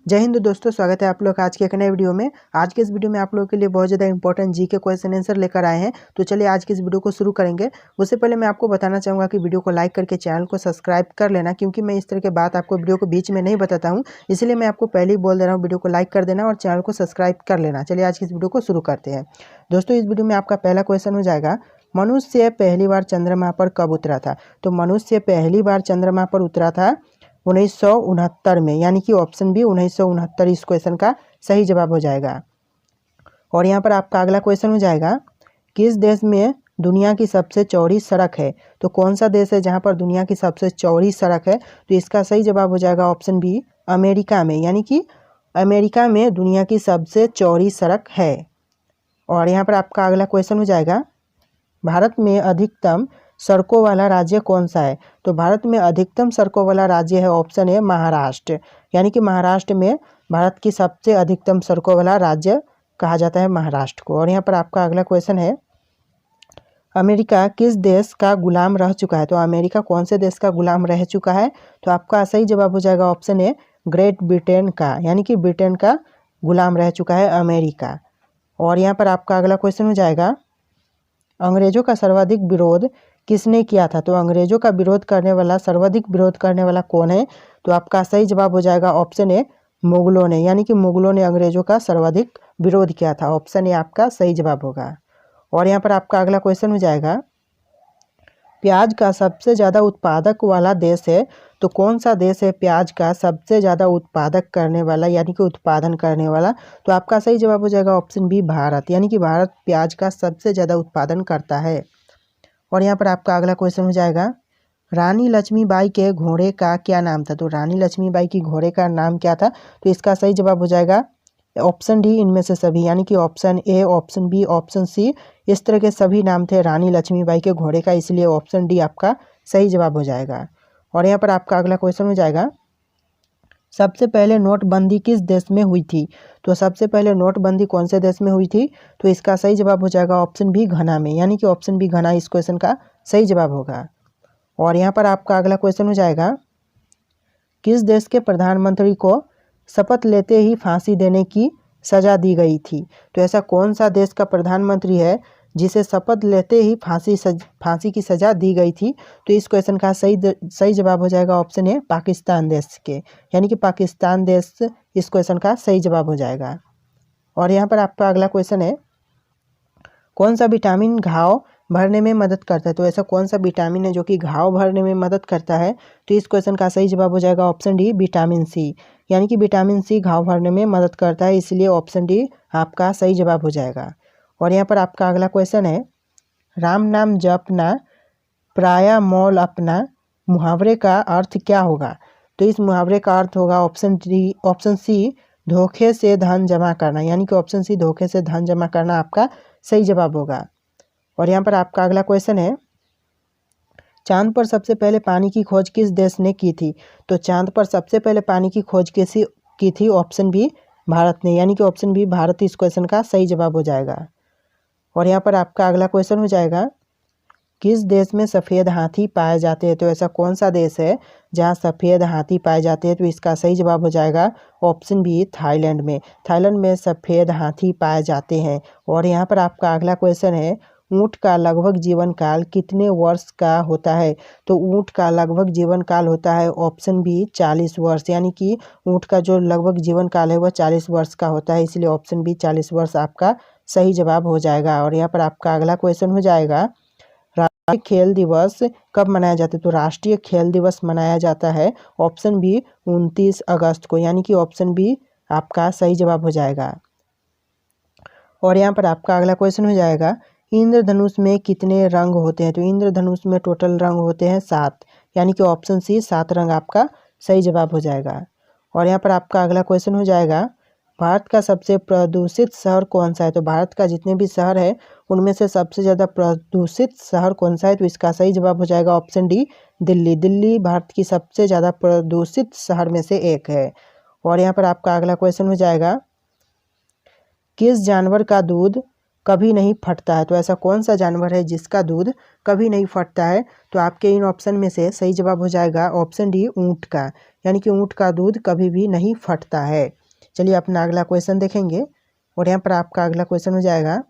जय हिंद दोस्तों, स्वागत है आप लोग आज के एक नए वीडियो में। आज के इस वीडियो में आप लोगों के लिए बहुत ज़्यादा इंपॉर्टेंट जी के क्वेश्चन आंसर लेकर आए हैं। तो चलिए आज की इस वीडियो को शुरू करेंगे। उससे पहले मैं आपको बताना चाहूँगा कि वीडियो को लाइक करके चैनल को सब्सक्राइब कर लेना, क्योंकि मैं इस तरह के बात आपको वीडियो को बीच में नहीं बताता हूँ। इसलिए मैं आपको पहले ही बोल दे रहा हूँ, वीडियो को लाइक कर देना और चैनल को सब्सक्राइब कर लेना। चलिए आज की इस वीडियो को शुरू करते हैं। दोस्तों, इस वीडियो में आपका पहला क्वेश्चन हो जाएगा, मनुष्य पहली बार चंद्रमा पर कब उतरा था। तो मनुष्य पहली बार चंद्रमा पर उतरा था 1969 में, यानी कि ऑप्शन बी 1969 इस क्वेश्चन का सही जवाब हो जाएगा। और यहाँ पर आपका अगला क्वेश्चन हो जाएगा, किस देश में दुनिया की सबसे चौड़ी सड़क है। तो कौन सा देश है जहाँ पर दुनिया की सबसे चौड़ी सड़क है। तो इसका सही जवाब हो जाएगा ऑप्शन बी अमेरिका में, यानी कि अमेरिका में दुनिया की सबसे चौड़ी सड़क है। और यहाँ पर आपका अगला क्वेश्चन हो जाएगा, भारत में अधिकतम सड़कों वाला राज्य कौन सा है। तो भारत में अधिकतम सड़कों वाला राज्य है ऑप्शन ए महाराष्ट्र, यानी कि महाराष्ट्र में भारत की सबसे अधिकतम सड़कों वाला राज्य कहा जाता है महाराष्ट्र को। और यहाँ पर आपका अगला क्वेश्चन है, अमेरिका किस देश का गुलाम रह चुका है। तो अमेरिका कौन से देश का गुलाम रह चुका है। तो आपका सही जवाब हो जाएगा ऑप्शन ए ग्रेट ब्रिटेन का, यानी कि ब्रिटेन का गुलाम रह चुका है अमेरिका। और यहाँ पर आपका अगला क्वेश्चन हो जाएगा, अंग्रेजों का सर्वाधिक विरोध किसने किया था। तो अंग्रेजों का विरोध करने वाला, सर्वाधिक विरोध करने वाला कौन है। तो आपका सही जवाब हो जाएगा ऑप्शन ए मुगलों ने, यानी कि मुगलों ने अंग्रेजों का सर्वाधिक विरोध किया था। ऑप्शन ए आपका सही जवाब होगा। और यहाँ पर आपका अगला क्वेश्चन हो जाएगा, प्याज का सबसे ज़्यादा उत्पादक वाला देश है। तो कौन सा देश है प्याज का सबसे ज़्यादा उत्पादक करने वाला, यानी कि उत्पादन करने वाला। तो आपका सही जवाब हो जाएगा ऑप्शन बी भारत, यानी कि भारत प्याज का सबसे ज़्यादा उत्पादन करता है। और यहाँ पर आपका अगला क्वेश्चन हो जाएगा, रानी लक्ष्मीबाई के घोड़े का क्या नाम था। तो रानी लक्ष्मीबाई की घोड़े का नाम क्या था। तो इसका सही जवाब हो जाएगा ऑप्शन डी इनमें से सभी, यानी कि option A, option B, option C, इस तरह के सभी नाम थे रानी लक्ष्मीबाई के घोड़े का, इसलिए ऑप्शन डी आपका सही जवाब हो जाएगा। और यहाँ पर आपका अगला क्वेश्चन हो जाएगा, सबसे पहले नोटबंदी किस देश में हुई थी। तो सबसे पहले नोटबंदी कौन से देश में हुई थी। तो इसका सही जवाब हो जाएगा ऑप्शन बी घना में, यानी कि ऑप्शन बी घना इस क्वेश्चन का सही जवाब होगा। और यहाँ पर आपका अगला क्वेश्चन हो जाएगा, किस देश के प्रधानमंत्री को शपथ लेते ही फांसी देने की सजा दी गई थी। तो ऐसा कौन सा देश का प्रधानमंत्री है जिसे शपथ लेते ही फांसी की सजा दी गई थी। तो इस क्वेश्चन का सही जवाब हो जाएगा ऑप्शन ए पाकिस्तान देश के, यानी कि पाकिस्तान देश इस क्वेश्चन का सही जवाब हो जाएगा। और यहाँ पर आपका अगला क्वेश्चन है, कौन सा विटामिन घाव भरने में मदद करता है। तो ऐसा कौन सा विटामिन है जो कि घाव भरने में मदद करता है। तो इस क्वेश्चन का सही जवाब हो जाएगा ऑप्शन डी विटामिन सी, यानी कि विटामिन सी घाव भरने में मदद करता है, इसलिए ऑप्शन डी आपका सही जवाब हो जाएगा। और यहाँ पर आपका अगला क्वेश्चन है, राम नाम जपना प्राया मोल अपना मुहावरे का अर्थ क्या होगा। तो इस मुहावरे का अर्थ होगा ऑप्शन सी धोखे से धन जमा करना, यानी कि ऑप्शन सी धोखे से धन जमा करना आपका सही जवाब होगा। और यहाँ पर आपका अगला क्वेश्चन है, चांद पर सबसे पहले पानी की खोज किस देश ने की थी। तो चांद पर सबसे पहले पानी की खोज की थी ऑप्शन बी भारत ने, यानी कि ऑप्शन बी भारत इस क्वेश्चन का सही जवाब हो जाएगा। और यहाँ पर आपका अगला क्वेश्चन हो जाएगा, किस देश में सफ़ेद हाथी पाए जाते हैं। तो ऐसा कौन सा देश है जहाँ सफ़ेद हाथी पाए जाते हैं। तो इसका सही जवाब हो जाएगा ऑप्शन बी थाईलैंड में, थाईलैंड में सफ़ेद हाथी पाए जाते हैं। और यहाँ पर आपका अगला क्वेश्चन है, ऊँट का लगभग जीवन काल कितने वर्ष का होता है। तो ऊँट का लगभग जीवन काल होता है ऑप्शन बी 40 वर्ष, यानी कि ऊँट का जो लगभग जीवन काल है वह 40 वर्ष का होता है, इसलिए ऑप्शन बी 40 वर्ष आपका सही जवाब हो जाएगा। और यहाँ पर आपका अगला क्वेश्चन हो जाएगा, राष्ट्रीय खेल दिवस कब मनाया जाता है। तो राष्ट्रीय खेल दिवस मनाया जाता है ऑप्शन बी 29 अगस्त को, यानी कि ऑप्शन बी आपका सही जवाब हो जाएगा। और यहाँ पर आपका अगला क्वेश्चन हो जाएगा, इंद्रधनुष में कितने रंग होते हैं। तो इंद्रधनुष में टोटल रंग होते हैं 7, यानी कि ऑप्शन सी 7 रंग आपका सही जवाब हो जाएगा। और यहाँ पर आपका अगला क्वेश्चन हो जाएगा, भारत का सबसे प्रदूषित शहर कौन सा है। तो भारत का जितने भी शहर है उनमें से सबसे ज़्यादा प्रदूषित शहर कौन सा है। तो इसका सही जवाब हो जाएगा ऑप्शन डी दिल्ली, दिल्ली भारत की सबसे ज़्यादा प्रदूषित शहर में से एक है। और यहाँ पर आपका अगला क्वेश्चन हो जाएगा, किस जानवर का दूध कभी नहीं फटता है। तो ऐसा कौन सा जानवर है जिसका दूध कभी नहीं फटता है? तो आपके इन ऑप्शन में से सही जवाब हो जाएगा ऑप्शन डी, ऊँट का। यानी कि ऊँट का दूध कभी भी नहीं फटता है। चलिए अपना अगला क्वेश्चन देखेंगे और यहाँ पर आपका अगला क्वेश्चन हो जाएगा,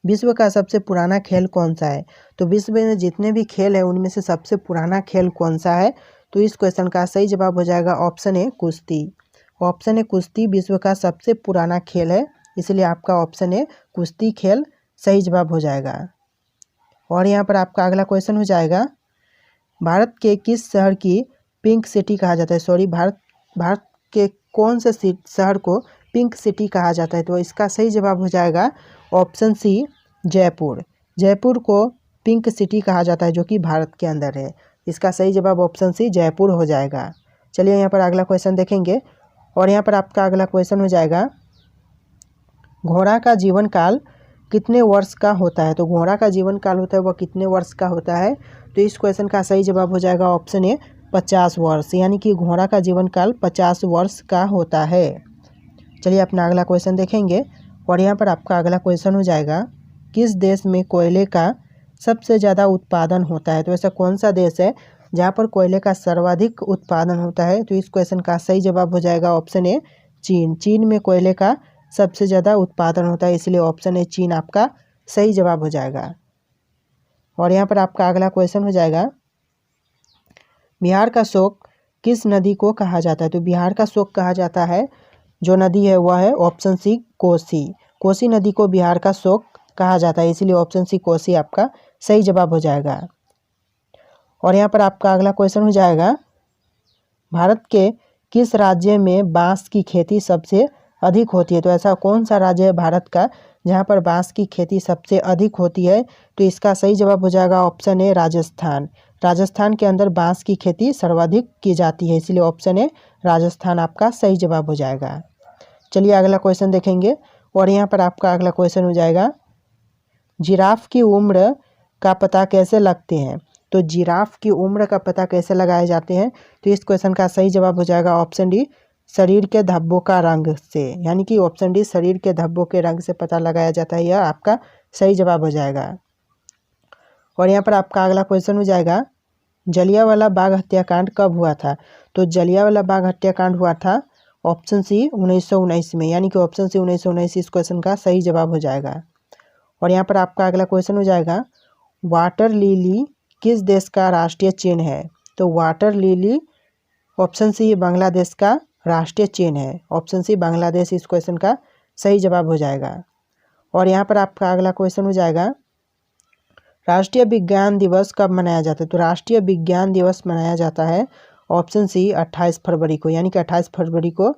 विश्व का सबसे पुराना खेल कौन सा है? तो विश्व में जितने भी खेल है उनमें से सबसे पुराना खेल कौन सा है? तो इस क्वेश्चन का सही जवाब हो जाएगा ऑप्शन ए, कुश्ती। ऑप्शन ए, कुश्ती विश्व का सबसे पुराना खेल है, इसलिए आपका ऑप्शन ए, कुश्ती खेल सही जवाब हो जाएगा। और यहाँ पर आपका अगला क्वेश्चन हो जाएगा, भारत के किस शहर की पिंक सिटी कहा जाता है? भारत के कौन से शहर को पिंक सिटी कहा जाता है? तो इसका सही जवाब हो जाएगा ऑप्शन सी, जयपुर। जयपुर को पिंक सिटी कहा जाता है जो कि भारत के अंदर है। इसका सही जवाब ऑप्शन सी, जयपुर हो जाएगा। चलिए यहाँ पर अगला क्वेश्चन देखेंगे और यहाँ पर आपका अगला क्वेश्चन हो जाएगा, घोड़ा का जीवन काल कितने वर्ष का होता है? तो घोड़ा का जीवन काल होता है वह कितने वर्ष का होता है? तो इस क्वेश्चन का सही जवाब हो जाएगा ऑप्शन ए, 50 वर्ष। यानी कि घोड़ा का जीवन काल 50 वर्ष का होता है। चलिए अपना अगला क्वेश्चन देखेंगे और यहाँ पर आपका अगला क्वेश्चन हो जाएगा, किस देश में कोयले का सबसे ज़्यादा उत्पादन होता है? तो ऐसा कौन सा देश है जहाँ पर कोयले का सर्वाधिक उत्पादन होता है? तो इस क्वेश्चन का सही जवाब हो जाएगा ऑप्शन ए, चीन। चीन में कोयले का सबसे ज़्यादा उत्पादन होता है, इसलिए ऑप्शन ए, चीन आपका सही जवाब हो जाएगा। और यहाँ पर आपका अगला क्वेश्चन हो जाएगा, बिहार का शोक किस नदी को कहा जाता है? तो बिहार का शोक कहा जाता है जो नदी है वह है ऑप्शन सी, कोसी। कोसी नदी को बिहार का शोक कहा जाता है, इसीलिए ऑप्शन सी, कोसी आपका सही जवाब हो जाएगा। और यहाँ पर आपका अगला क्वेश्चन हो जाएगा, भारत के किस राज्य में बांस की खेती सबसे अधिक होती है? तो ऐसा कौन सा राज्य है भारत का जहाँ पर बांस की खेती सबसे अधिक होती है? तो इसका सही जवाब हो जाएगा ऑप्शन ए, राजस्थान। राजस्थान के अंदर बांस की खेती सर्वाधिक की जाती है, इसलिए ऑप्शन ए, राजस्थान आपका सही जवाब हो जाएगा। चलिए अगला क्वेश्चन देखेंगे और यहाँ पर आपका अगला क्वेश्चन हो जाएगा, जिराफ की उम्र का पता कैसे लगते हैं? तो जिराफ की उम्र का पता कैसे लगाए जाते हैं? तो इस क्वेश्चन का सही जवाब हो जाएगा ऑप्शन डी, शरीर के धब्बों का रंग से। यानी कि ऑप्शन डी, शरीर के धब्बों के रंग से पता लगाया जाता है, यह आपका सही जवाब हो जाएगा। और यहाँ पर आपका अगला क्वेश्चन हो जाएगा, जलियांवाला बाग हत्याकांड कब हुआ था? तो जलियांवाला बाग हत्याकांड हुआ था ऑप्शन सी, 1919 में। यानी कि ऑप्शन सी, 1919 इस क्वेश्चन का सही जवाब हो जाएगा। और यहाँ पर आपका अगला क्वेश्चन हो जाएगा, वाटर लिली किस देश का राष्ट्रीय चिन्ह है? तो water lily option C, Bangladesh का राष्ट्रीय चिन्ह है। ऑप्शन सी, बांग्लादेश इस क्वेश्चन का सही जवाब हो जाएगा। और यहाँ पर आपका अगला क्वेश्चन हो जाएगा, राष्ट्रीय विज्ञान दिवस कब मनाया जाता है? तो राष्ट्रीय विज्ञान दिवस मनाया जाता है ऑप्शन सी, 28 फरवरी को। यानी कि 28 फरवरी को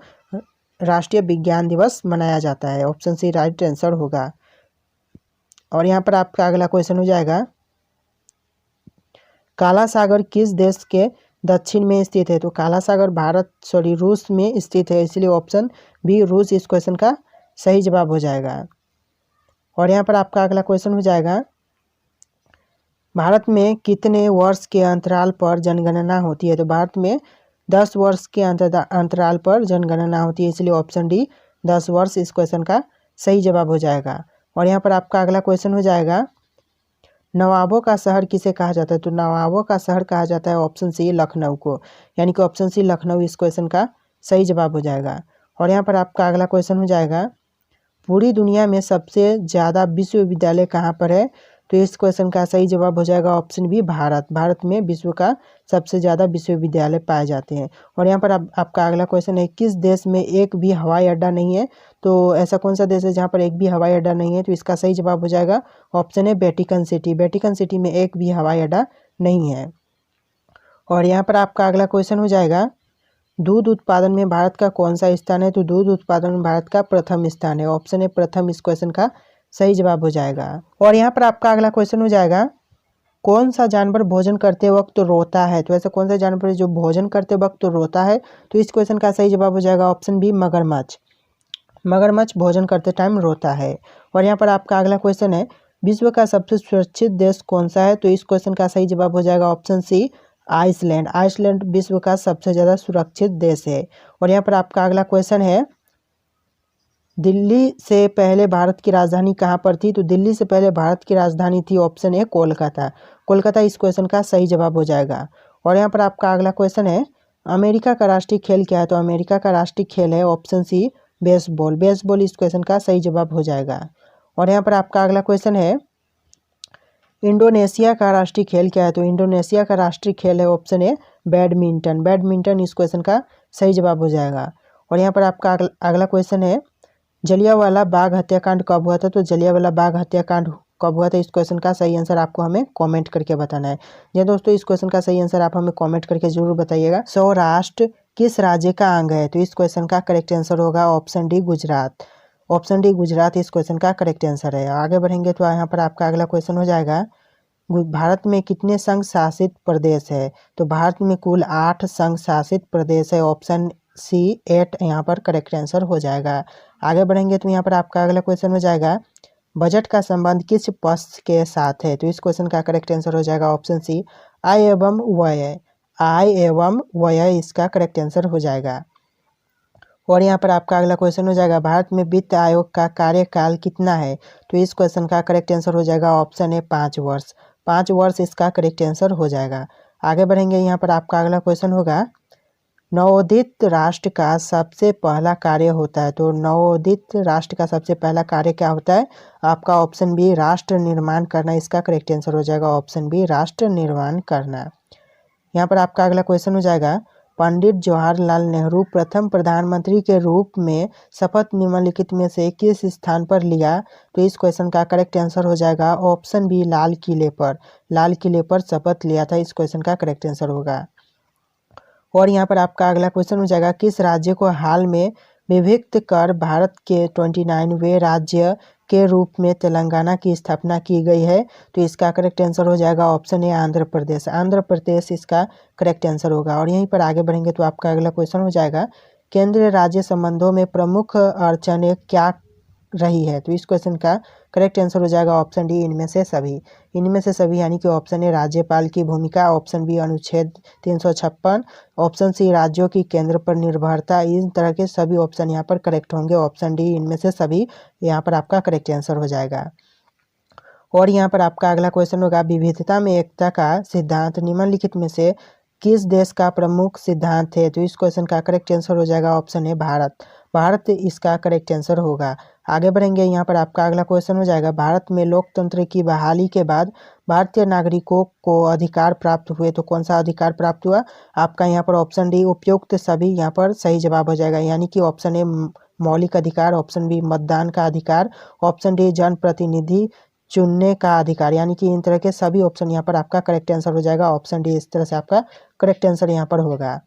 राष्ट्रीय विज्ञान दिवस मनाया जाता है। ऑप्शन सी राइट आंसर होगा। और यहाँ पर आपका अगला क्वेश्चन हो जाएगा, काला सागर किस देश के दक्षिण में स्थित है? तो काला सागर रूस में स्थित है, इसलिए ऑप्शन बी, रूस इस क्वेश्चन का सही जवाब हो जाएगा। और यहाँ पर आपका अगला क्वेश्चन हो जाएगा, भारत में कितने वर्ष के अंतराल पर जनगणना होती है? तो भारत में 10 वर्ष के अंतराल पर जनगणना होती है, इसलिए ऑप्शन डी, 10 वर्ष इस क्वेश्चन का सही जवाब हो जाएगा। और यहाँ पर आपका अगला क्वेश्चन हो जाएगा, नवाबों का शहर किसे कहा जाता है? तो नवाबों का शहर कहा जाता है ऑप्शन सी, लखनऊ को। यानी कि ऑप्शन सी, लखनऊ इस क्वेश्चन का सही जवाब हो जाएगा। और यहाँ पर आपका अगला क्वेश्चन हो जाएगा, पूरी दुनिया में सबसे ज़्यादा विश्वविद्यालय कहाँ पर है? तो इस क्वेश्चन का सही जवाब हो जाएगा ऑप्शन बी, भारत। भारत में विश्व का सबसे ज़्यादा विश्वविद्यालय पाए जाते हैं। और यहाँ पर आपका अगला क्वेश्चन है, किस देश में एक भी हवाई अड्डा नहीं है? तो ऐसा कौन सा देश है जहाँ पर एक भी हवाई अड्डा नहीं है? तो इसका सही जवाब हो जाएगा ऑप्शन है, वेटिकन सिटी। वेटिकन सिटी में एक भी हवाई अड्डा नहीं है। और यहाँ पर आपका अगला क्वेश्चन हो जाएगा, दूध उत्पादन में भारत का कौन सा स्थान है? तो दूध उत्पादन में भारत का प्रथम स्थान है। ऑप्शन है, प्रथम इस क्वेश्चन का सही जवाब हो जाएगा। और यहाँ पर आपका अगला क्वेश्चन हो जाएगा, कौन सा जानवर भोजन करते वक्त रोता है? तो ऐसा कौन सा जानवर है जो भोजन करते वक्त रोता है? तो इस क्वेश्चन का सही जवाब हो जाएगा ऑप्शन बी, मगरमच्छ। मगरमच्छ भोजन करते टाइम रोता है। और यहाँ पर आपका अगला क्वेश्चन है, विश्व का सबसे सुरक्षित देश कौन सा है? तो इस क्वेश्चन का सही जवाब हो जाएगा ऑप्शन सी, आइसलैंड। आइसलैंड विश्व का सबसे ज़्यादा सुरक्षित देश है। और यहाँ पर आपका अगला क्वेश्चन है, दिल्ली से पहले भारत की राजधानी कहाँ पर थी? तो दिल्ली से पहले भारत की राजधानी थी ऑप्शन ए कोलकाता। कोलकाता इस क्वेश्चन का सही जवाब हो जाएगा। और यहाँ पर आपका अगला क्वेश्चन है, अमेरिका का राष्ट्रीय खेल क्या है? तो अमेरिका का राष्ट्रीय खेल है ऑप्शन सी बेसबॉल। बेसबॉल इस क्वेश्चन का सही जवाब हो जाएगा। और यहाँ पर आपका अगला क्वेश्चन है, इंडोनेशिया का राष्ट्रीय खेल क्या है? तो इंडोनेशिया का राष्ट्रीय खेल है ऑप्शन ए बैडमिंटन। बैडमिंटन इस क्वेश्चन का सही जवाब हो जाएगा। और यहाँ पर आपका अगला क्वेश्चन है, जलियांवाला बाग हत्याकांड कब हुआ था? तो जलियांवाला बाग हत्याकांड कब हुआ था? इस क्वेश्चन का सही आंसर आपको हमें कमेंट करके बताना है। जी दोस्तों, इस क्वेश्चन का सही आंसर आप हमें कमेंट करके जरूर बताइएगा। सौराष्ट्र किस राज्य का अंग है? तो इस क्वेश्चन का करेक्ट आंसर होगा option D Gujarat. Option D Gujarat इस क्वेश्चन का करेक्ट आंसर है। आगे बढ़ेंगे तो यहाँ पर आपका अगला क्वेश्चन हो जाएगा, भारत में कितने संघ शासित प्रदेश है? तो भारत में कुल 8 संघ शासित प्रदेश है। ऑप्शन सी 8 यहाँ पर करेक्ट आंसर हो जाएगा। आगे बढ़ेंगे तो यहाँ पर आपका अगला क्वेश्चन हो जाएगा, बजट का संबंध किस पक्ष के साथ है? तो इस क्वेश्चन का करेक्ट आंसर हो जाएगा ऑप्शन सी आय एवं व्यय। आय एवं व्यय इसका करेक्ट आंसर हो जाएगा। और यहाँ पर आपका अगला क्वेश्चन हो जाएगा, भारत में वित्त आयोग का कार्यकाल कितना है? तो इस क्वेश्चन का करेक्ट आंसर हो जाएगा ऑप्शन ए 5 वर्ष। 5 वर्ष इसका करेक्ट आंसर हो जाएगा। आगे बढ़ेंगे, यहाँ पर आपका अगला क्वेश्चन होगा, नवोदित राष्ट्र का सबसे पहला कार्य होता है। तो नवोदित राष्ट्र का सबसे पहला कार्य क्या होता है? आपका ऑप्शन बी राष्ट्र निर्माण करना इसका करेक्ट आंसर हो जाएगा। ऑप्शन बी राष्ट्र निर्माण करना। यहाँ पर आपका अगला क्वेश्चन हो जाएगा, पंडित जवाहरलाल नेहरू प्रथम प्रधानमंत्री के रूप में शपथ निम्नलिखित में से किस स्थान पर लिया? तो इस क्वेश्चन का करेक्ट आंसर हो जाएगा ऑप्शन बी लाल किले पर। लाल किले पर शपथ लिया था, इस क्वेश्चन का करेक्ट आंसर होगा। और यहाँ पर आपका अगला क्वेश्चन हो जाएगा, किस राज्य को हाल में विभक्त कर भारत के 29वें राज्य के रूप में तेलंगाना की स्थापना की गई है? तो इसका करेक्ट आंसर हो जाएगा ऑप्शन ए आंध्र प्रदेश। आंध्र प्रदेश इसका करेक्ट आंसर होगा। और यहीं पर आगे बढ़ेंगे तो आपका अगला क्वेश्चन हो जाएगा, केंद्रीय राज्य संबंधों में प्रमुख अड़चनें क्या रही है? तो इस क्वेश्चन का करेक्ट आंसर हो जाएगा ऑप्शन डी इनमें से सभी। इनमें से सभी यानी कि ऑप्शन ए राज्यपाल की भूमिका, ऑप्शन बी अनुच्छेद 356, ऑप्शन सी राज्यों की केंद्र पर निर्भरता। इन तरह के सभी ऑप्शन यहाँ पर करेक्ट होंगे। ऑप्शन डी इनमें से सभी यहाँ पर आपका करेक्ट आंसर हो जाएगा। और यहाँ पर आपका अगला क्वेश्चन होगा, विविधता में एकता का सिद्धांत निम्नलिखित में से किस देश का प्रमुख सिद्धांत है? तो इस क्वेश्चन का करेक्ट आंसर हो जाएगा ऑप्शन ए भारत। भारत इसका करेक्ट आंसर होगा। आगे बढ़ेंगे, यहाँ पर आपका अगला क्वेश्चन हो जाएगा, भारत में लोकतंत्र की बहाली के बाद भारतीय नागरिकों को अधिकार प्राप्त हुए। तो कौन सा अधिकार प्राप्त हुआ? आपका यहाँ पर ऑप्शन डी उपयुक्त सभी यहाँ पर सही जवाब हो जाएगा, यानी कि ऑप्शन ए मौलिक अधिकार, ऑप्शन बी मतदान का अधिकार, ऑप्शन डी जनप्रतिनिधि चुनने का अधिकार, यानी कि इन तरह के सभी ऑप्शन यहाँ पर आपका करेक्ट आंसर हो जाएगा। ऑप्शन डी इस तरह से आपका करेक्ट आंसर यहाँ पर होगा।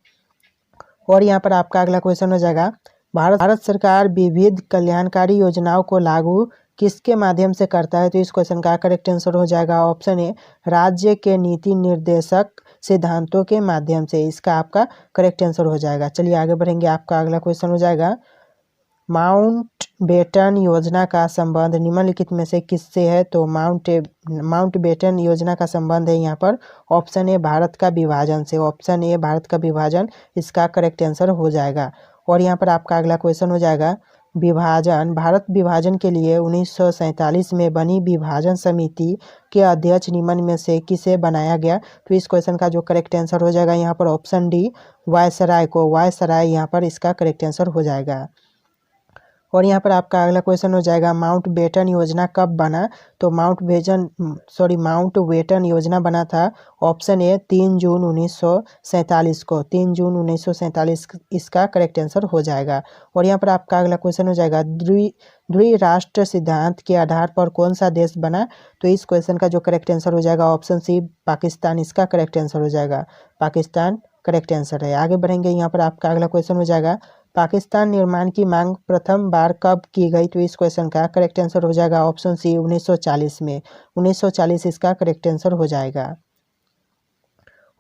और यहाँ पर आपका अगला क्वेश्चन हो जाएगा, भारत सरकार विविध कल्याणकारी योजनाओं को लागू किसके माध्यम से करता है? तो इस क्वेश्चन का करेक्ट आंसर हो जाएगा ऑप्शन ए राज्य के नीति निर्देशक सिद्धांतों के माध्यम से। इसका आपका करेक्ट आंसर हो जाएगा। चलिए आगे बढ़ेंगे, आपका अगला क्वेश्चन हो जाएगा, माउंटबेटन योजना का संबंध निम्नलिखित में से किससे है? तो माउंटबेटन योजना का संबंध है यहाँ पर ऑप्शन ए भारत का विभाजन से। ऑप्शन ए भारत का विभाजन इसका करेक्ट आंसर हो जाएगा। और यहाँ पर आपका अगला क्वेश्चन हो जाएगा, विभाजन भारत विभाजन के लिए 1947 में बनी विभाजन समिति के अध्यक्ष निम्न में से किसे बनाया गया? तो इस क्वेश्चन का जो करेक्ट आंसर हो जाएगा यहाँ पर ऑप्शन डी वायसराय को। वायसराय यहाँ पर इसका करेक्ट आंसर हो जाएगा। और यहाँ पर आपका अगला क्वेश्चन हो जाएगा, माउंटबेटन योजना कब बना? तो माउंटबेटन योजना बना था ऑप्शन ए 3 जून 1947 को। 3 जून 1947 इसका करेक्ट आंसर हो जाएगा। और यहाँ पर आपका अगला क्वेश्चन हो जाएगा, द्विराष्ट्र सिद्धांत के आधार पर कौन सा देश बना? तो इस क्वेश्चन का जो करेक्ट आंसर हो जाएगा ऑप्शन सी पाकिस्तान इसका करेक्ट आंसर हो जाएगा। पाकिस्तान करेक्ट आंसर है। आगे बढ़ेंगे, यहाँ पर आपका अगला क्वेश्चन हो जाएगा, पाकिस्तान निर्माण की मांग प्रथम बार कब की गई? तो इस क्वेश्चन का करेक्ट आंसर हो जाएगा ऑप्शन सी 1940 में। 1940 इसका करेक्ट आंसर हो जाएगा।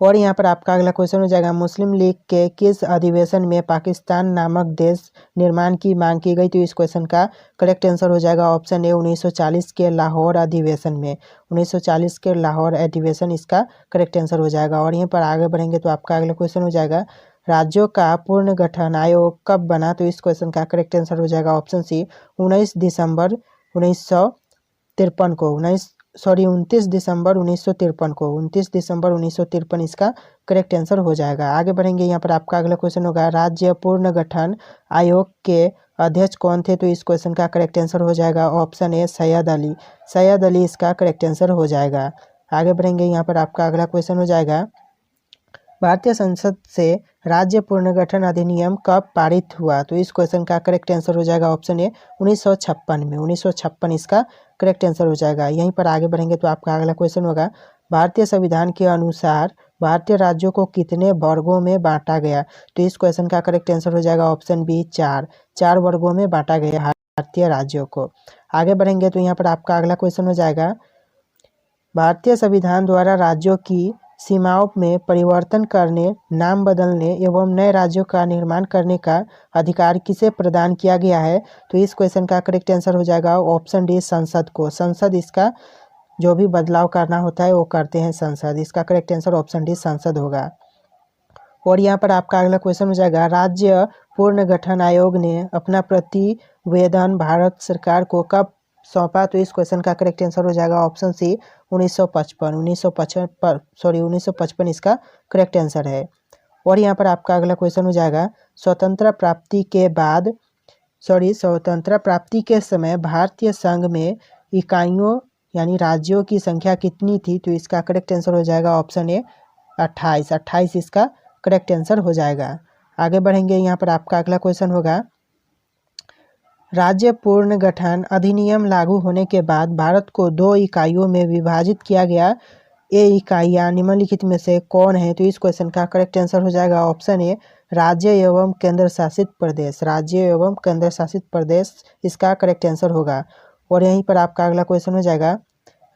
और यहाँ पर आपका अगला क्वेश्चन हो जाएगा, मुस्लिम लीग के किस अधिवेशन में पाकिस्तान नामक देश निर्माण की मांग की गई? तो इस क्वेश्चन का करेक्ट आंसर हो जाएगा ऑप्शन ए 1940 के लाहौर अधिवेशन में। 1940 के लाहौर अधिवेशन इसका करेक्ट आंसर हो जाएगा। और यहीं पर आगे बढ़ेंगे तो आपका अगला क्वेश्चन हो जाएगा, राज्यों का पुनर्गठन आयोग कब बना? तो इस क्वेश्चन का करेक्ट आंसर हो जाएगा ऑप्शन सी 19 दिसंबर 1953 को 29 दिसंबर 1953 को 29 दिसंबर 1953 इसका करेक्ट आंसर हो जाएगा। आगे बढ़ेंगे, यहाँ पर आपका अगला क्वेश्चन होगा राज्य पुनर्गठन आयोग के अध्यक्ष कौन थे? तो इस क्वेश्चन का करेक्ट आंसर हो जाएगा ऑप्शन ए सैयद अली। सैयद अली इसका करेक्ट आंसर हो जाएगा। आगे बढ़ेंगे, यहाँ पर आपका अगला क्वेश्चन हो जाएगा भारतीय संसद से राज्य पुनर्गठन अधिनियम कब पारित हुआ? तो इस क्वेश्चन का करेक्ट आंसर हो जाएगा ऑप्शन ए 1956 में। 1956 इसका करेक्ट आंसर हो जाएगा। यहीं पर आगे बढ़ेंगे तो आपका अगला क्वेश्चन होगा भारतीय संविधान के अनुसार भारतीय राज्यों को कितने वर्गों में बांटा गया? तो इस क्वेश्चन का करेक्ट आंसर हो जाएगा ऑप्शन बी 4 वर्गों में बांटा गया भारतीय राज्यों को। आगे बढ़ेंगे तो यहाँ पर आपका अगला क्वेश्चन हो जाएगा भारतीय संविधान द्वारा राज्यों की सीमाओं में परिवर्तन करने, नाम बदलने एवं नए राज्यों का निर्माण करने का अधिकार किसे प्रदान किया गया है? तो इस क्वेश्चन का करेक्ट आंसर हो जाएगा ऑप्शन डी संसद को। संसद इसका जो भी बदलाव करना होता है वो करते हैं संसद। इसका करेक्ट आंसर ऑप्शन डी संसद होगा। और यहाँ पर आपका अगला क्वेश्चन हो जाएगा राज्य पुनर्गठन आयोग ने अपना प्रतिवेदन भारत सरकार को कब सौंपा? तो इस क्वेश्चन का करेक्ट आंसर हो जाएगा ऑप्शन सी 1955 इसका करेक्ट आंसर है। और यहाँ पर आपका अगला क्वेश्चन हो जाएगा स्वतंत्रता प्राप्ति के समय भारतीय संघ में इकाइयों यानी राज्यों की संख्या कितनी थी? तो इसका करेक्ट आंसर हो जाएगा ऑप्शन ए 28 इसका करेक्ट आंसर हो जाएगा। आगे बढ़ेंगे, यहाँ पर आपका अगला क्वेश्चन होगा राज्य पुनर्गठन अधिनियम लागू होने के बाद भारत को 2 इकाइयों में विभाजित किया गया। ये इकाइयाँ निम्नलिखित में से कौन है? तो इस क्वेश्चन का करेक्ट आंसर हो जाएगा ऑप्शन ए राज्य एवं केंद्र शासित प्रदेश। राज्य एवं केंद्र शासित प्रदेश इसका करेक्ट आंसर होगा। और यहीं पर आपका अगला क्वेश्चन हो जाएगा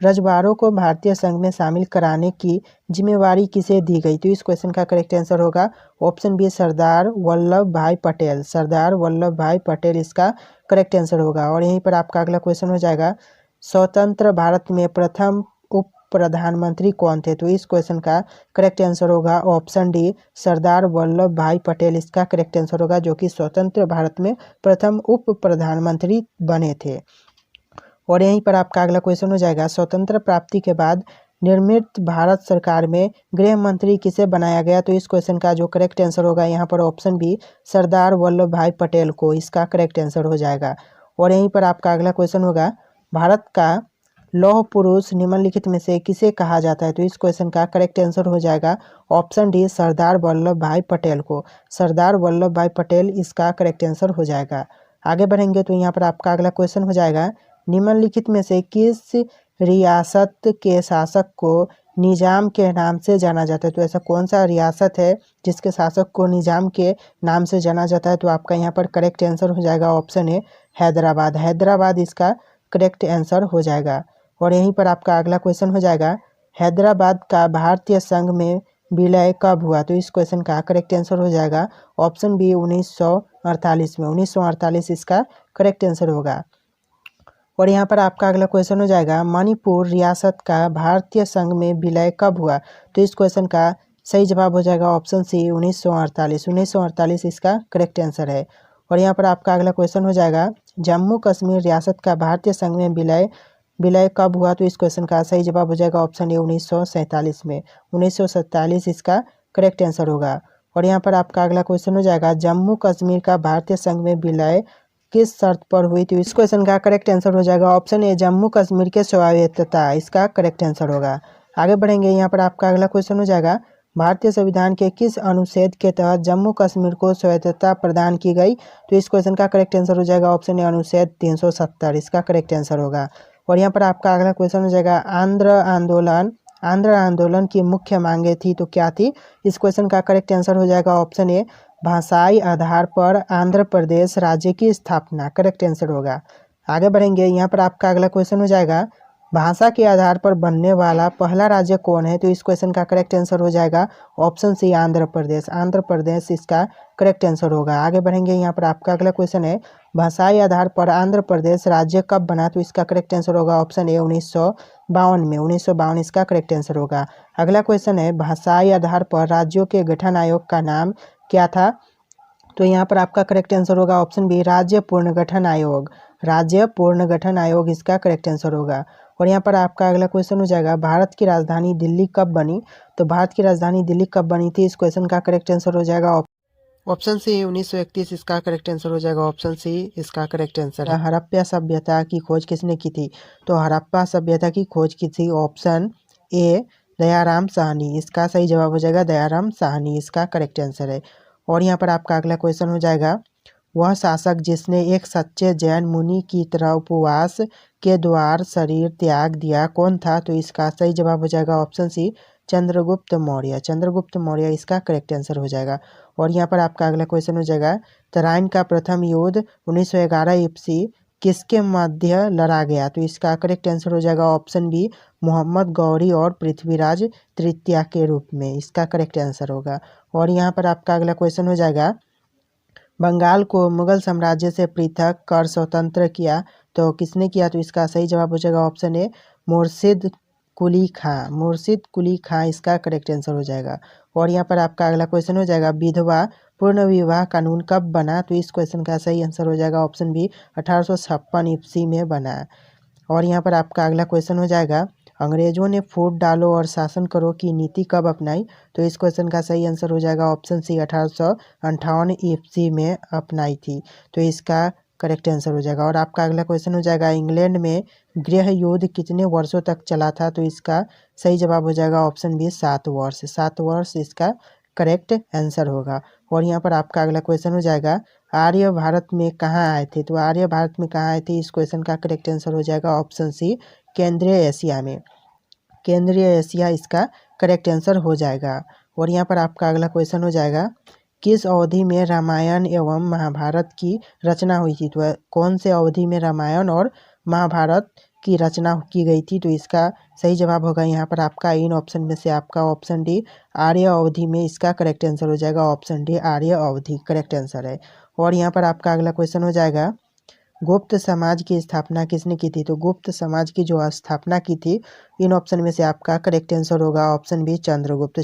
रजवाड़ों को भारतीय संघ में शामिल कराने की जिम्मेवारी किसे दी गई? तो इस क्वेश्चन का करेक्ट आंसर होगा ऑप्शन बी सरदार वल्लभ भाई पटेल। सरदार वल्लभ भाई पटेल इसका करेक्ट आंसर होगा। और यहीं पर आपका अगला क्वेश्चन हो जाएगा स्वतंत्र भारत में प्रथम उप प्रधानमंत्री कौन थे? तो इस क्वेश्चन का करेक्ट आंसर होगा ऑप्शन डी सरदार वल्लभ भाई पटेल इसका करेक्ट आंसर होगा, जो कि स्वतंत्र भारत में प्रथम उप प्रधानमंत्री बने थे। और यहीं पर आपका अगला क्वेश्चन हो जाएगा स्वतंत्र प्राप्ति के बाद निर्मित भारत सरकार में गृह मंत्री किसे बनाया गया? तो इस क्वेश्चन का जो करेक्ट आंसर होगा यहाँ पर ऑप्शन बी सरदार वल्लभ भाई पटेल को इसका करेक्ट आंसर हो जाएगा। और यहीं पर आपका अगला क्वेश्चन होगा भारत का लौह पुरुष निम्नलिखित में से किसे कहा जाता है? तो इस क्वेश्चन का करेक्ट आंसर हो जाएगा ऑप्शन डी सरदार वल्लभ भाई पटेल को। सरदार वल्लभ भाई पटेल इसका करेक्ट आंसर हो जाएगा। आगे बढ़ेंगे तो यहाँ पर आपका अगला क्वेश्चन हो जाएगा निम्नलिखित में से किस रियासत के शासक को निजाम के नाम से जाना जाता है? तो ऐसा कौन सा रियासत है जिसके शासक को निजाम के नाम से जाना जाता है? तो आपका यहाँ पर करेक्ट आंसर हो जाएगा ऑप्शन ए हैदराबाद। हैदराबाद इसका करेक्ट आंसर हो जाएगा। और यहीं पर आपका अगला क्वेश्चन हो जाएगा हैदराबाद का भारतीय संघ में विलय कब हुआ? तो इस क्वेश्चन का करेक्ट आंसर हो जाएगा ऑप्शन बी 1948 में। 1948 इसका करेक्ट आंसर होगा। और यहाँ पर आपका अगला क्वेश्चन हो जाएगा मणिपुर रियासत का भारतीय संघ में विलय कब हुआ? तो इस क्वेश्चन का सही जवाब हो जाएगा ऑप्शन सी 1948। 1948 इसका करेक्ट आंसर है। और यहाँ पर आपका अगला क्वेश्चन हो जाएगा जम्मू कश्मीर रियासत का भारतीय संघ में विलय कब हुआ? तो इस क्वेश्चन का सही जवाब हो जाएगा ऑप्शन ए 1947 में। 1947 इसका करेक्ट आंसर होगा। और यहाँ पर आपका अगला क्वेश्चन हो जाएगा जम्मू कश्मीर का भारतीय संघ में विलय किस शर्त पर हुई थी? इस क्वेश्चन का करेक्ट आंसर हो जाएगा ऑप्शन ए जम्मू कश्मीर के स्वायत्तता इसका करेक्ट आंसर होगा। आगे बढ़ेंगे, यहाँ पर आपका अगला क्वेश्चन हो जाएगा भारतीय संविधान के किस अनुच्छेद के तहत जम्मू कश्मीर को स्वायत्तता प्रदान की गई? तो इस क्वेश्चन का करेक्ट आंसर हो जाएगा ऑप्शन ए अनुच्छेद 370 इसका करेक्ट आंसर होगा। और यहाँ पर आपका अगला क्वेश्चन हो जाएगा आंध्र आंदोलन की मुख्य मांगे थी तो क्या थी? इस क्वेश्चन का करेक्ट आंसर हो जाएगा ऑप्शन ए भाषाई आधार पर आंध्र प्रदेश राज्य की स्थापना करेक्ट आंसर होगा। आगे बढ़ेंगे, यहाँ पर आपका अगला क्वेश्चन हो जाएगा भाषा के आधार पर बनने वाला पहला राज्य कौन है? तो इस क्वेश्चन का करेक्ट आंसर हो जाएगा ऑप्शन सी आंध्र प्रदेश। आंध्र प्रदेश इसका करेक्ट आंसर होगा। आगे बढ़ेंगे, यहाँ पर आपका अगला क्वेश्चन है भाषाई आधार पर आंध्र प्रदेश राज्य कब बना? तो इसका करेक्ट आंसर होगा ऑप्शन ए 1952 में। 1952 इसका करेक्ट आंसर होगा। अगला क्वेश्चन है भाषाई आधार पर राज्यों के गठन आयोग का नाम क्या था? तो यहाँ पर आपका करेक्ट आंसर होगा ऑप्शन बी, राज्य पुनर्गठन आयोग। राज्य पुनर्गठन आयोग इसका करेक्ट आंसर होगा। और यहाँ पर आपका अगला क्वेश्चन हो जाएगा, भारत की राजधानी दिल्ली कब बनी? तो भारत की राजधानी दिल्ली कब बनी थी, इस क्वेश्चन का करेक्ट आंसर हो जाएगा ऑप्शन सी 1931 इसका करेक्ट आंसर हो जाएगा। ऑप्शन सी इसका करेक्ट आंसर है। हड़प्पा सभ्यता की खोज किसने की थी? तो हड़प्पा सभ्यता की खोज की थी ऑप्शन ए, दयाराम साहनी। इसका सही जवाब हो जाएगा दयाराम साहनी, इसका करेक्ट आंसर है। और यहाँ पर आपका अगला क्वेश्चन हो जाएगा, वह शासक जिसने एक सच्चे जैन मुनि की तरह उपवास के द्वार शरीर त्याग दिया कौन था? तो इसका सही जवाब हो जाएगा ऑप्शन सी, चंद्रगुप्त मौर्य। चंद्रगुप्त मौर्य इसका करेक्ट आंसर हो जाएगा। और यहाँ पर आपका अगला क्वेश्चन हो जाएगा, तराइन का प्रथम युद्ध 1911 ईस्वी किसके मध्य लड़ा गया? तो इसका करेक्ट आंसर हो जाएगा ऑप्शन बी, मोहम्मद गौरी और पृथ्वीराज तृतीया के रूप में, इसका करेक्ट आंसर होगा। और यहाँ पर आपका अगला क्वेश्चन हो जाएगा, बंगाल को मुगल साम्राज्य से पृथक कर स्वतंत्र किया तो किसने किया? तो इसका सही जवाब हो जाएगा ऑप्शन ए, मुर्शिद कुली खां। मुर्शिद कुली खां इसका करेक्ट आंसर हो जाएगा। और यहाँ पर आपका अगला क्वेश्चन हो जाएगा, विधवा पूर्ण विवाह कानून कब बना? तो इस क्वेश्चन का सही आंसर हो जाएगा ऑप्शन बी, 1856 ईस्वी में बना। और यहाँ पर आपका अगला क्वेश्चन हो जाएगा, अंग्रेजों ने फूट डालो और शासन करो की नीति कब अपनाई? तो इस क्वेश्चन का सही आंसर हो जाएगा ऑप्शन सी, 1858 ईस्वी में अपनाई थी, तो इसका करेक्ट आंसर हो जाएगा। और आपका अगला क्वेश्चन हो जाएगा, इंग्लैंड में गृह युद्ध कितने वर्षों तक चला था? तो इसका सही जवाब हो जाएगा ऑप्शन बी, 7 वर्ष। 7 वर्ष इसका करेक्ट आंसर होगा। और यहाँ पर आपका अगला क्वेश्चन हो जाएगा, आर्य भारत में कहाँ आए थे? तो आर्य भारत में कहाँ आए थे, इस क्वेश्चन का करेक्ट आंसर हो जाएगा ऑप्शन सी, केंद्रीय एशिया में। केंद्रीय एशिया इसका करेक्ट आंसर हो जाएगा। और यहाँ पर आपका अगला क्वेश्चन हो जाएगा, किस अवधि में रामायण एवं महाभारत की रचना हुई थी? तो कौन से अवधि में रामायण और महाभारत की रचना की गई थी? तो इसका सही जवाब होगा यहाँ पर आपका इन ऑप्शन में से आपका ऑप्शन डी, आर्य अवधि में, इसका करेक्ट आंसर हो जाएगा ऑप्शन डी, आर्य अवधि करेक्ट आंसर है। और यहाँ पर आपका अगला क्वेश्चन हो जाएगा, गुप्त समाज की स्थापना किसने की थी? तो गुप्त समाज की जो स्थापना की थी, इन ऑप्शन में से आपका करेक्ट आंसर होगा ऑप्शन बी, चंद्रगुप्त।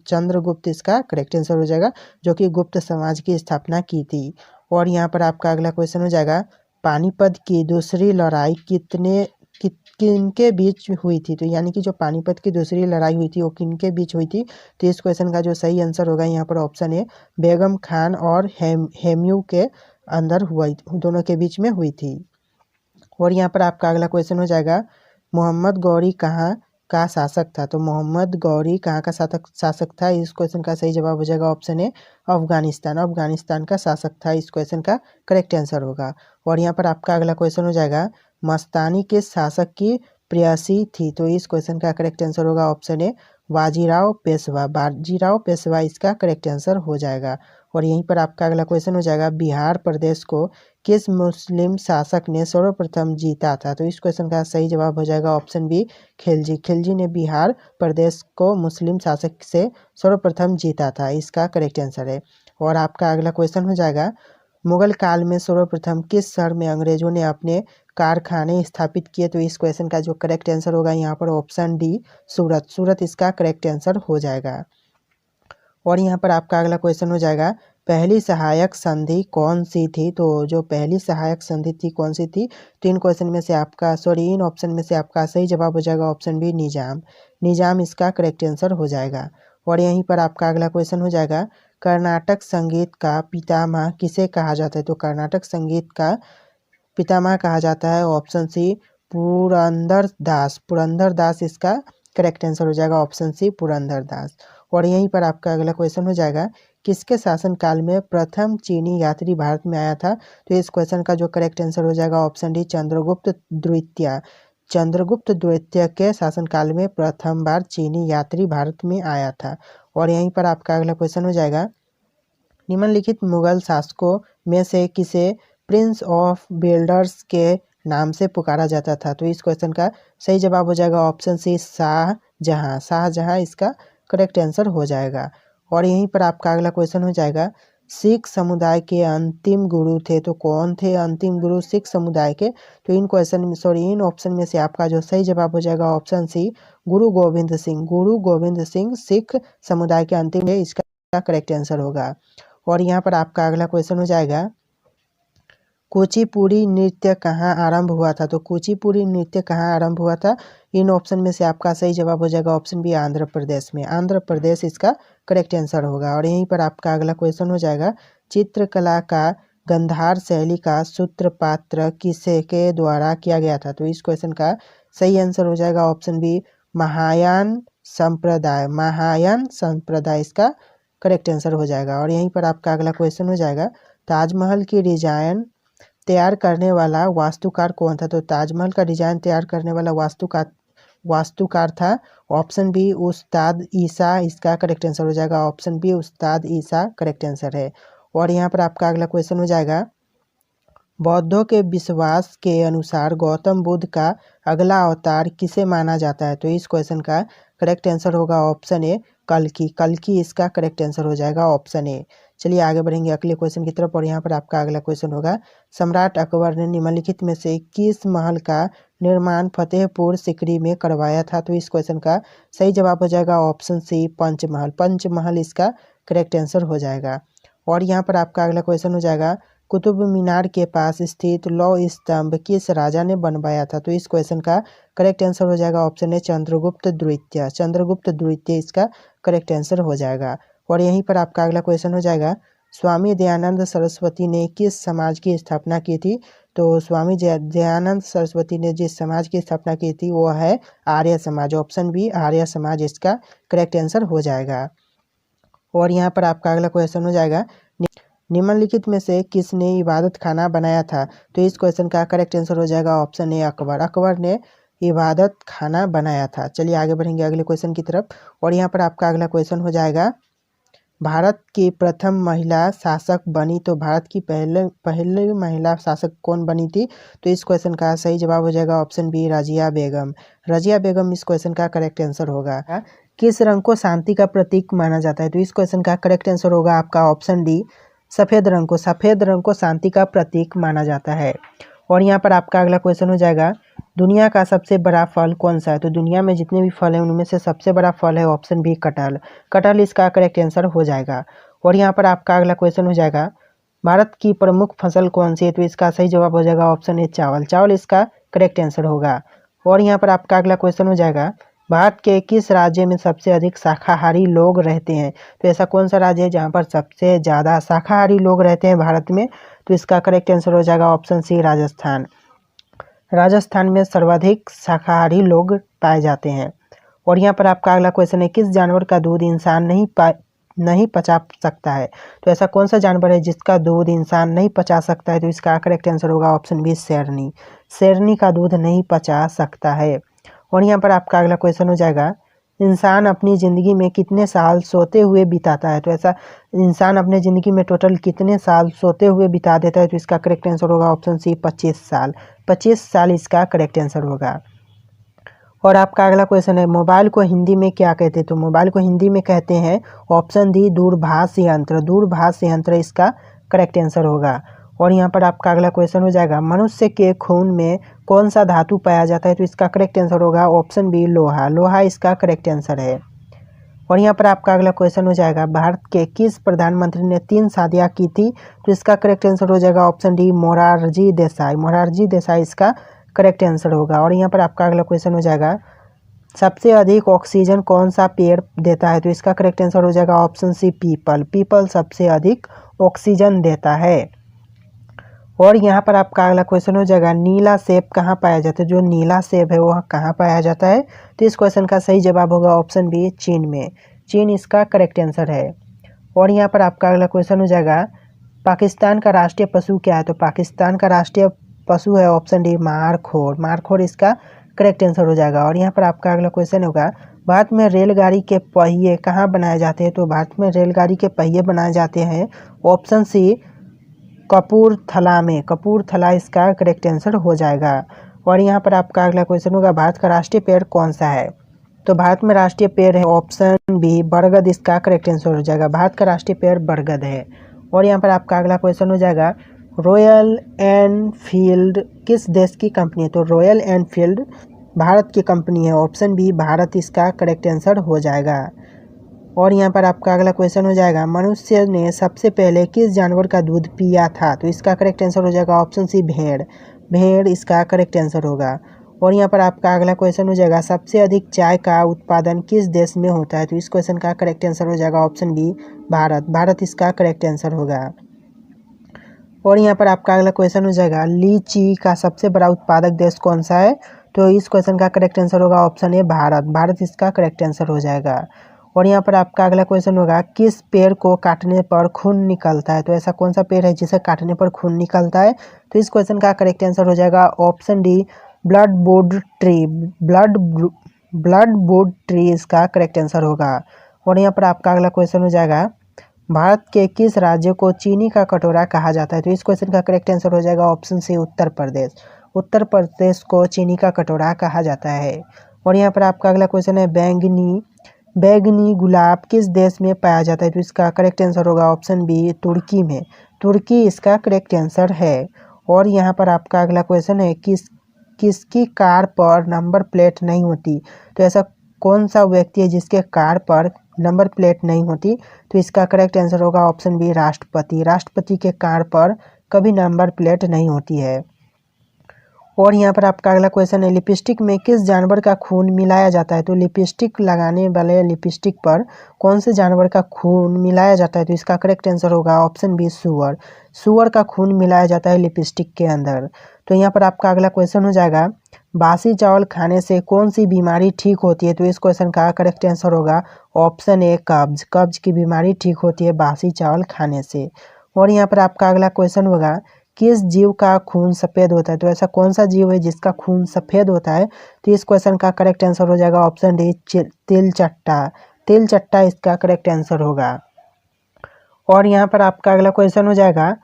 चंद्रगुप्त इसका करेक्ट आंसर हो जाएगा, जो कि गुप्त समाज की स्थापना की थी। और यहाँ पर आपका अगला क्वेश्चन हो जाएगा, पानीपत की दूसरी लड़ाई किनके बीच हुई थी? तो यानी कि जो पानीपत की दूसरी लड़ाई हुई थी वो किनके बीच हुई थी? तो इस क्वेश्चन का जो सही आंसर होगा यहाँ पर ऑप्शन ए, बेगम खान और हेम्यू के अंदर हुआ, दोनों के बीच में हुई थी। और यहाँ पर आपका अगला क्वेश्चन हो जाएगा, मोहम्मद गौरी कहाँ का शासक था? तो मोहम्मद गौरी कहाँ का शासक था? इस क्वेश्चन का सही जवाब हो जाएगा ऑप्शन ए, अफगानिस्तान। अफगानिस्तान का शासक था, इस क्वेश्चन का करेक्ट आंसर होगा। और यहाँ पर आपका अगला क्वेश्चन हो जाएगा, मस्तानी किस शासक की प्रेयसी थी? तो इस क्वेश्चन का करेक्ट आंसर होगा ऑप्शन ए, बाजीराव पेशवा। बाजीराव पेशवा इसका करेक्ट आंसर हो जाएगा। और यहीं पर आपका अगला क्वेश्चन हो जाएगा, बिहार प्रदेश को किस मुस्लिम शासक ने सर्वप्रथम जीता था? तो इस क्वेश्चन का सही जवाब हो जाएगा ऑप्शन बी, खिलजी। खिलजी ने बिहार प्रदेश को मुस्लिम शासक से सर्वप्रथम जीता था, इसका करेक्ट आंसर है। और आपका अगला क्वेश्चन हो जाएगा, मुगल काल में सर्वप्रथम किस शहर में अंग्रेजों ने अपने कारखाने स्थापित किए? तो इस क्वेश्चन का जो करेक्ट आंसर होगा यहाँ पर ऑप्शन डी, सूरत। सूरत इसका करेक्ट आंसर हो जाएगा। और यहाँ पर आपका अगला क्वेश्चन हो जाएगा, पहली सहायक संधि कौन सी थी? तो जो पहली सहायक संधि थी कौन सी थी? तो इन क्वेश्चन में से आपका इन ऑप्शन में से आपका सही जवाब हो जाएगा ऑप्शन बी, निजाम। निजाम इसका करेक्ट आंसर हो जाएगा। और यहीं पर आपका अगला क्वेश्चन हो जाएगा, कर्नाटक संगीत का पितामह किसे कहा जाता है? तो कर्नाटक संगीत का पितामह कहा जाता है ऑप्शन सी, पुरंदर दास। पुरंदर दास इसका करेक्ट आंसर हो जाएगा ऑप्शन सी, पुरंदर दास। और यहीं पर आपका अगला क्वेश्चन हो जाएगा, किसके शासनकाल में प्रथम चीनी यात्री भारत में आया था? तो इस क्वेश्चन का जो करेक्ट आंसर हो जाएगा ऑप्शन डी, चंद्रगुप्त द्वितीय। चंद्रगुप्त द्वितीय के शासनकाल में प्रथम बार चीनी यात्री भारत में आया था। और यहीं पर आपका अगला क्वेश्चन हो जाएगा, निम्नलिखित मुगल शासकों में से किसे प्रिंस ऑफ बिल्डर्स के नाम से पुकारा जाता था? तो इस क्वेश्चन का सही जवाब हो जाएगा ऑप्शन सी, शाहजहां। शाहजहां इसका करेक्ट आंसर हो जाएगा। और यहीं पर आपका अगला क्वेश्चन हो जाएगा, सिख समुदाय के अंतिम गुरु थे, तो कौन थे अंतिम गुरु सिख समुदाय के? तो इन ऑप्शन में से आपका जो सही जवाब हो जाएगा ऑप्शन सी, गुरु गोविंद सिंह। गुरु गोविंद सिंह सिख समुदाय के अंतिम है, इसका करेक्ट आंसर होगा। और यहाँ पर आपका अगला क्वेश्चन हो जाएगा, कुचिपुड़ी नृत्य कहाँ आरंभ हुआ था। तो कुचिपुड़ी नृत्य कहाँ आरंभ हुआ था। इन ऑप्शन में से आपका सही जवाब हो जाएगा ऑप्शन बी, आंध्र प्रदेश में। आंध्र प्रदेश इसका करेक्ट आंसर होगा। और यहीं पर आपका अगला क्वेश्चन हो जाएगा, चित्रकला का गंधार शैली का सूत्रपात्र किसे के द्वारा किया गया था। तो इस क्वेश्चन का सही आंसर हो जाएगा ऑप्शन बी, महायान संप्रदाय। महायान संप्रदाय इसका करेक्ट आंसर हो जाएगा। और यहीं पर आपका अगला क्वेश्चन हो जाएगा, ताजमहल की डिजाइन तैयार करने वाला वास्तुकार कौन था। तो ताजमहल का डिजाइन तैयार करने वाला वास्तुकार था ऑप्शन बी, उस्ताद ईसा इसका करेक्ट आंसर हो जाएगा। ऑप्शन बी, उस्ताद ईसा करेक्ट आंसर है। और यहाँ पर आपका अगला क्वेश्चन हो जाएगा, बौद्धों के विश्वास के अनुसार गौतम बुद्ध का अगला अवतार किसे माना जाता है। तो इस क्वेश्चन का करेक्ट आंसर होगा ऑप्शन ए, कल्कि। कल्कि इसका करेक्ट आंसर हो जाएगा ऑप्शन ए। चलिए आगे बढ़ेंगे अगले क्वेश्चन की तरफ। और यहाँ पर आपका अगला क्वेश्चन होगा, सम्राट अकबर ने निम्नलिखित में से किस महल का निर्माण फतेहपुर सिकरी में करवाया था। तो इस क्वेश्चन का सही जवाब हो जाएगा ऑप्शन सी, पंचमहल। पंचमहल इसका करेक्ट आंसर हो जाएगा। और यहाँ पर आपका अगला क्वेश्चन हो जाएगा, कुतुब मीनार के पास स्थित लौह स्तंभ किस राजा ने बनवाया था। तो इस क्वेश्चन का करेक्ट आंसर हो जाएगा ऑप्शन ए, चंद्रगुप्त द्वितीय। चंद्रगुप्त द्वितीय इसका करेक्ट आंसर हो जाएगा। और यहीं पर आपका अगला क्वेश्चन हो जाएगा, स्वामी दयानंद सरस्वती ने किस समाज की स्थापना की थी। तो स्वामी दयानंद सरस्वती ने जिस समाज की स्थापना की थी वो है आर्य समाज। ऑप्शन बी, आर्य समाज इसका करेक्ट आंसर हो जाएगा। और यहाँ पर आपका अगला क्वेश्चन हो जाएगा, निम्नलिखित में से किसने इबादत खाना बनाया था। तो इस क्वेश्चन का करेक्ट आंसर हो जाएगा ऑप्शन ए, अकबर। अकबर ने इबादत खाना बनाया था। चलिए आगे बढ़ेंगे अगले क्वेश्चन की तरफ। और यहाँ पर आपका अगला क्वेश्चन हो जाएगा, भारत की प्रथम महिला शासक बनी। तो भारत की पहले महिला शासक कौन बनी थी। तो इस क्वेश्चन का सही जवाब हो जाएगा ऑप्शन बी, रजिया बेगम। रजिया बेगम इस क्वेश्चन का करेक्ट आंसर होगा। किस रंग को शांति का प्रतीक माना जाता है। तो इस क्वेश्चन का करेक्ट आंसर होगा आपका ऑप्शन डी, सफ़ेद रंग को। सफ़ेद रंग को शांति का प्रतीक माना जाता है। और यहाँ पर आपका अगला क्वेश्चन हो जाएगा, दुनिया का सबसे बड़ा फल कौन सा है। तो दुनिया में जितने भी फल हैं उनमें से सबसे बड़ा फल है ऑप्शन बी, कटहल। कटहल इसका करेक्ट आंसर हो जाएगा। और यहाँ पर आपका अगला क्वेश्चन हो जाएगा, भारत की प्रमुख फसल कौन सी है। तो इसका सही जवाब हो जाएगा ऑप्शन ए, चावल। चावल इसका करेक्ट आंसर होगा। और यहाँ पर आपका अगला क्वेश्चन हो जाएगा, भारत के किस राज्य में सबसे अधिक शाकाहारी लोग रहते हैं। तो ऐसा कौन सा राज्य है जहाँ पर सबसे ज़्यादा शाकाहारी लोग रहते हैं भारत में। तो इसका करेक्ट आंसर हो जाएगा ऑप्शन सी, राजस्थान। राजस्थान में सर्वाधिक शाकाहारी लोग पाए जाते हैं। और यहाँ पर आपका अगला क्वेश्चन है, किस जानवर का दूध इंसान नहीं पचा सकता है। तो ऐसा कौन सा जानवर है जिसका दूध इंसान नहीं पचा सकता है। तो इसका करेक्ट आंसर होगा ऑप्शन बी, शेरनी। शेरनी का दूध नहीं पचा सकता है। और यहाँ पर आपका अगला क्वेश्चन हो जाएगा, इंसान अपनी ज़िंदगी में कितने साल सोते हुए बिताता है। तो ऐसा इंसान अपने ज़िंदगी में टोटल कितने साल सोते हुए बिता देता है। तो इसका करेक्ट आंसर होगा ऑप्शन सी, 25 साल। 25 साल इसका करेक्ट आंसर होगा। और आपका अगला क्वेश्चन है, मोबाइल को हिंदी में क्या कहते हैं। तो मोबाइल को हिंदी में कहते हैं ऑप्शन डी, दूरभाष यंत्र। दूरभाष यंत्र इसका करेक्ट आंसर होगा। और यहाँ पर आपका अगला क्वेश्चन हो जाएगा, मनुष्य के खून में कौन सा धातु पाया जाता है। तो इसका करेक्ट आंसर होगा ऑप्शन बी, लोहा। लोहा इसका करेक्ट आंसर है। और यहाँ पर आपका अगला क्वेश्चन हो जाएगा, भारत के किस प्रधानमंत्री ने 3 शादियाँ की थी। तो इसका करेक्ट आंसर हो जाएगा ऑप्शन डी, मोरारजी देसाई। मोरारजी देसाई इसका करेक्ट आंसर होगा। और यहाँ पर आपका अगला क्वेश्चन हो जाएगा, सबसे अधिक ऑक्सीजन कौन सा पेड़ देता है। तो इसका करेक्ट आंसर हो जाएगा ऑप्शन सी, पीपल। पीपल सबसे अधिक ऑक्सीजन देता है। और यहाँ पर आपका अगला क्वेश्चन हो जाएगा, नीला सेब कहाँ पाया जाता है। जो नीला सेब है वह कहाँ पाया जाता है। तो इस क्वेश्चन का सही जवाब होगा ऑप्शन बी, चीन में। चीन इसका करेक्ट आंसर है। और यहाँ पर आपका अगला क्वेश्चन हो जाएगा, पाकिस्तान का राष्ट्रीय पशु क्या है। तो पाकिस्तान का राष्ट्रीय पशु है ऑप्शन डी, मारखोर। मारखोर इसका करेक्ट आंसर हो जाएगा। और यहाँ पर आपका अगला क्वेश्चन होगा, भारत में रेलगाड़ी के पहिए कहाँ बनाए जाते हैं। तो भारत में रेलगाड़ी के पहिए बनाए जाते हैं ऑप्शन सी, कपूरथला में। कपूरथला इसका करेक्ट आंसर हो जाएगा। और यहाँ पर आपका अगला क्वेश्चन होगा, भारत का राष्ट्रीय पेड़ कौन सा है। तो भारत में राष्ट्रीय पेड़ है ऑप्शन बी, बरगद इसका करेक्ट आंसर हो जाएगा। भारत का राष्ट्रीय पेड़ बरगद है। और यहाँ पर आपका अगला क्वेश्चन हो जाएगा, रॉयल एनफील्ड किस देश की कंपनी है। तो रॉयल एनफील्ड भारत की कंपनी है। ऑप्शन बी, भारत इसका करेक्ट आंसर हो जाएगा। और यहाँ पर आपका अगला क्वेश्चन हो जाएगा, मनुष्य ने सबसे पहले किस जानवर का दूध पिया था? तो इसका करेक्ट आंसर हो जाएगा ऑप्शन सी, भेड़। भेड़ इसका करेक्ट आंसर होगा। और यहाँ पर आपका अगला क्वेश्चन हो जाएगा, सबसे अधिक चाय का उत्पादन किस देश में होता है? तो इस क्वेश्चन का करेक्ट आंसर हो जाएगा ऑप्शन बी, भारत। भारत इसका करेक्ट आंसर होगा। और यहाँ पर आपका अगला क्वेश्चन हो जाएगा, लीची का सबसे बड़ा उत्पादक देश कौन सा है? तो इस क्वेश्चन का करेक्ट आंसर होगा ऑप्शन ए, भारत। भारत इसका करेक्ट आंसर हो जाएगा। और यहाँ पर आपका अगला क्वेश्चन होगा, किस पेड़ को काटने पर खून निकलता है? तो ऐसा कौन सा पेड़ है जिसे काटने पर खून निकलता है? तो इस क्वेश्चन का करेक्ट आंसर हो जाएगा ऑप्शन डी, ब्लडवुड ट्री। ब्लडवुड ट्री इसका करेक्ट आंसर होगा। और यहाँ पर आपका अगला क्वेश्चन हो जाएगा, भारत के किस राज्य को चीनी का कटोरा कहा जाता है? तो इस क्वेश्चन का करेक्ट आंसर हो जाएगा ऑप्शन सी, उत्तर प्रदेश। उत्तर प्रदेश को चीनी का कटोरा कहा जाता है। और यहाँ पर आपका अगला क्वेश्चन है, बैंगनी गुलाब किस देश में पाया जाता है? तो इसका करेक्ट आंसर होगा ऑप्शन बी, तुर्की में। तुर्की इसका करेक्ट आंसर है। और यहाँ पर आपका अगला क्वेश्चन है, किसकी कार पर नंबर प्लेट नहीं होती? तो ऐसा कौन सा व्यक्ति है जिसके कार पर नंबर प्लेट नहीं होती? तो इसका करेक्ट आंसर होगा ऑप्शन बी, राष्ट्रपति। राष्ट्रपति के कार पर कभी नंबर प्लेट नहीं होती है। और यहाँ पर आपका अगला क्वेश्चन है, लिपस्टिक में किस जानवर का खून मिलाया जाता है? तो लिपस्टिक लगाने वाले लिपस्टिक पर कौन से जानवर का खून मिलाया जाता है? तो इसका करेक्ट आंसर होगा ऑप्शन बी, सुअर। सुअर का खून मिलाया जाता है लिपस्टिक के अंदर। तो यहाँ पर आपका अगला क्वेश्चन हो जाएगा, बासी चावल खाने से कौन सी बीमारी ठीक होती है? तो इस क्वेश्चन का करेक्ट आंसर होगा ऑप्शन ए, कब्ज। कब्ज की बीमारी ठीक होती है बासी चावल खाने से। और यहाँ पर आपका अगला क्वेश्चन होगा, किस जीव का खून सफ़ेद होता है? तो ऐसा कौन सा जीव है जिसका खून सफ़ेद होता है? तो इस क्वेश्चन का करेक्ट आंसर हो जाएगा ऑप्शन डी, तिलचट्टा। तिलचट्टा इसका करेक्ट आंसर होगा। और यहाँ पर आपका अगला क्वेश्चन हो जाएगा,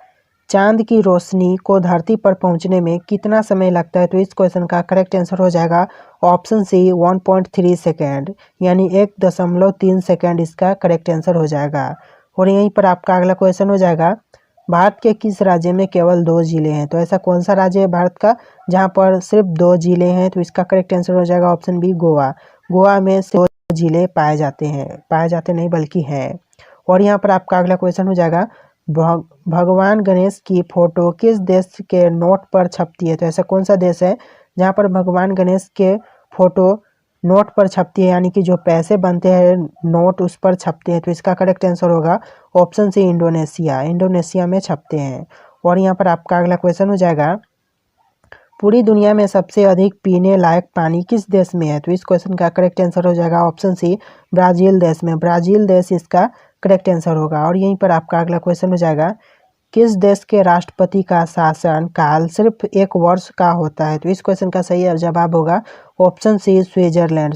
चांद की रोशनी को धरती पर पहुँचने में कितना समय लगता है? तो इस क्वेश्चन का करेक्ट आंसर हो जाएगा ऑप्शन सी, 1.3 सेकेंड, यानी 1.3 सेकेंड इसका करेक्ट आंसर हो जाएगा। और यहीं पर आपका अगला क्वेश्चन हो जाएगा, भारत के किस राज्य में केवल 2 जिले हैं? तो ऐसा कौन सा राज्य है भारत का जहां पर सिर्फ 2 जिले हैं? तो इसका करेक्ट आंसर हो जाएगा ऑप्शन बी, गोवा। गोवा में सिर्फ 2 जिले पाए जाते हैं, पाए जाते नहीं बल्कि हैं। और यहाँ पर आपका अगला क्वेश्चन हो जाएगा, भगवान गणेश की फोटो किस देश के नोट पर छपती है? तो ऐसा कौन सा देश है जहाँ पर भगवान गणेश के फोटो नोट पर छपती है, यानी कि जो पैसे बनते हैं नोट उस पर छपते हैं? तो इसका करेक्ट आंसर होगा ऑप्शन सी, इंडोनेशिया। इंडोनेशिया में छपते हैं। और यहाँ पर आपका अगला क्वेश्चन हो जाएगा, पूरी दुनिया में सबसे अधिक पीने लायक पानी किस देश में है? तो इस क्वेश्चन का करेक्ट आंसर हो जाएगा ऑप्शन सी, ब्राज़ील देश में। ब्राज़ील देश इसका करेक्ट आंसर होगा। और यहीं पर आपका अगला क्वेश्चन हो जाएगा, किस देश के राष्ट्रपति का शासन काल सिर्फ 1 वर्ष का होता है? तो इस क्वेश्चन का सही जवाब होगा ऑप्शन सी, स्विट्जरलैंड।